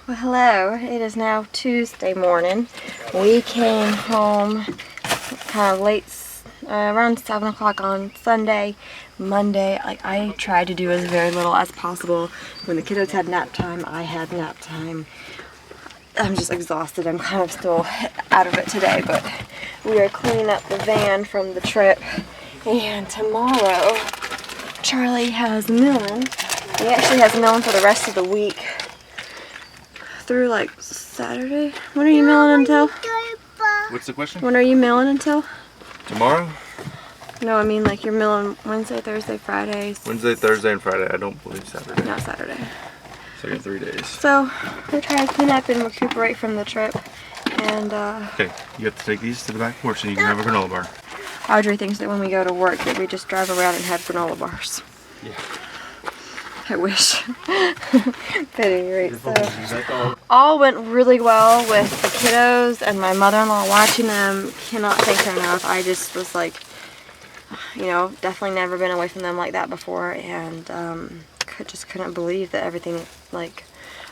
Well, hello. It is now Tuesday morning. We came home kind of late, around 7 o'clock on Sunday. Monday, I tried to do as very little as possible. When the kiddos had nap time, I had nap time. I'm just exhausted. I'm kind of still out of it today, but we are cleaning up the van from the trip. And tomorrow, Charlie has milling. He actually has milling for the rest of the week. Through like Saturday. When are you milling until? What's the question? When are you milling until? Tomorrow? No, I mean like you're milling Wednesday, Thursday, Fridays. Wednesday, Thursday, and Friday. I don't believe Saturday. Not Saturday. So you're 3 days. So we're trying to clean up and recuperate from the trip. And okay, you have to take these to the back porch so you can have a granola bar. Audrey thinks that when we go to work that we just drive around and have granola bars. Yeah. I wish. But anyway, so all went really well with the kiddos and my mother-in-law watching them. Cannot thank her enough. I just was like, you know, definitely never been away from them like that before, and just couldn't believe that everything, like,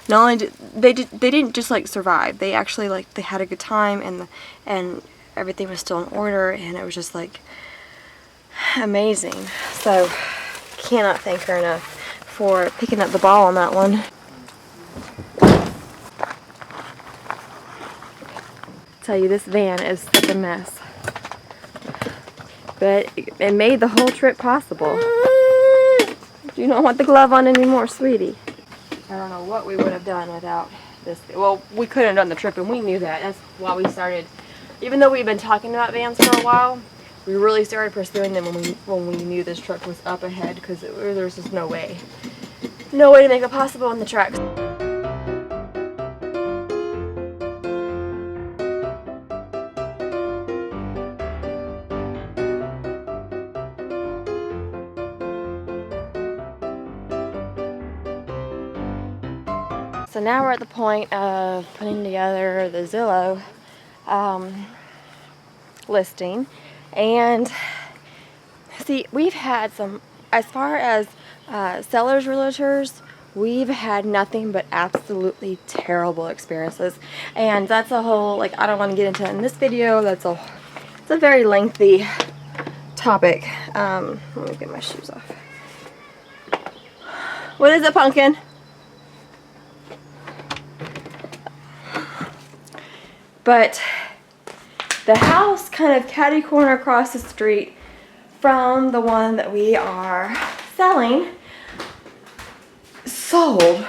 not only did they didn't just like survive. They actually they had a good time, and everything was still in order, and it was just like amazing. So cannot thank her enough for picking up the ball on that one. I tell you, this van is such a mess, but it made the whole trip possible. You don't want the glove on anymore, sweetie. I don't know what we would have done without this. Well, we couldn't have done the trip, and we knew that. That's why we started. Even though we've been talking about vans for a while, we really started pursuing them when we knew this truck was up ahead, because there was just no way to make it possible on the tracks. So now we're at the point of putting together the Zillow listing, and see, we've had some, as far as sellers, realtors, we've had nothing but absolutely terrible experiences, and that's a whole, like, I don't want to get into it in this video. It's a very lengthy topic. Let me get my shoes off. What is it, Pumpkin? But the house kind of catty corner across the street from the one that we are selling sold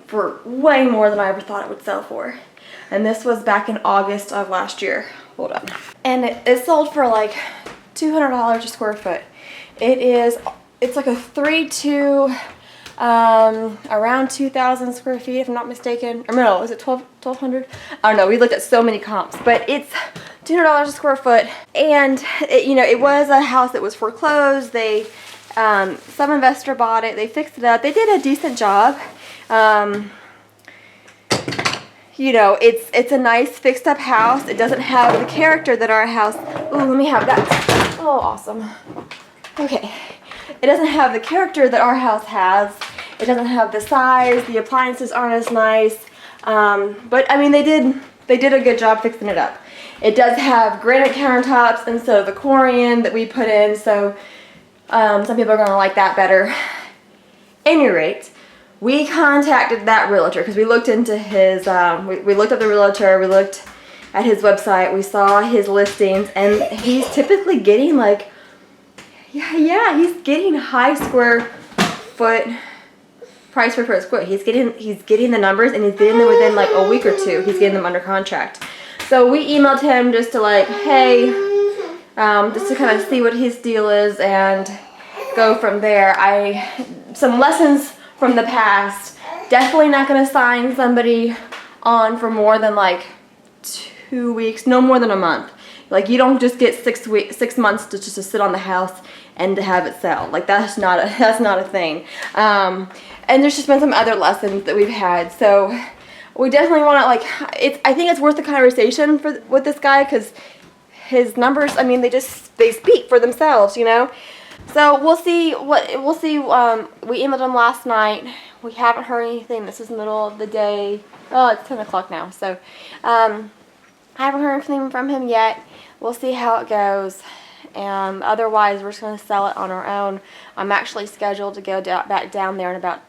for way more than I ever thought it would sell for. And this was back in August of last year. Hold on. And it sold for like $200 a square foot. It's like a 3-2, around 2,000 square feet, if I'm not mistaken. Or no, is it 1,200? I don't know. We looked at so many comps, but it's $200 a square foot. And it was a house that was foreclosed. Some investor bought it. They fixed it up. They did a decent job. It's a nice fixed up house. It doesn't have the character that our house. Ooh, let me have that. Oh, awesome. Okay. It doesn't have the character that our house has. It doesn't have the size. The appliances aren't as nice. But I mean, they did a good job fixing it up. It does have granite countertops instead of the corian that we put in, so some people are going to like that better. At any rate, we contacted that realtor because we looked into his, we looked up the realtor, we looked at his website, we saw his listings, and he's typically getting like, he's getting high square foot price per square foot. He's getting the numbers, and he's getting them within like a week or two. He's getting them under contract. So we emailed him just to like, hey, just to kind of see what his deal is and go from there. Some lessons from the past. Definitely not going to sign somebody on for more than like 2 weeks, no more than a month. Like, you don't just get 6 months to sit on the house and to have it sell. Like, that's not a thing. And there's just been some other lessons that we've had. So we definitely want to, like, I think it's worth the conversation with this guy, because his numbers, I mean, they speak for themselves, So we'll see we'll see. We emailed him last night. We haven't heard anything. This is the middle of the day. Oh, it's 10 o'clock now. So I haven't heard anything from him yet. We'll see how it goes. And otherwise, we're just going to sell it on our own. I'm actually scheduled to go back down there in about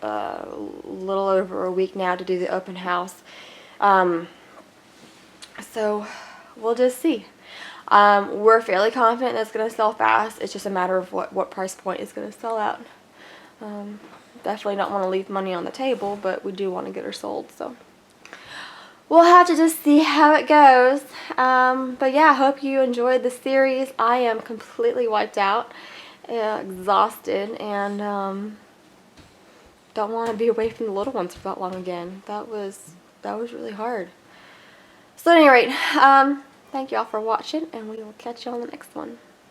a little over a week now to do the open house. So we'll just see. We're fairly confident that it's going to sell fast. It's just a matter of what price point it's going to sell at. Definitely don't want to leave money on the table, but we do want to get her sold. So we'll have to just see how it goes. But yeah, I hope you enjoyed the series. I am completely wiped out, exhausted, and don't want to be away from the little ones for that long again. That was really hard. So at any rate, thank you all for watching, and we will catch you on the next one.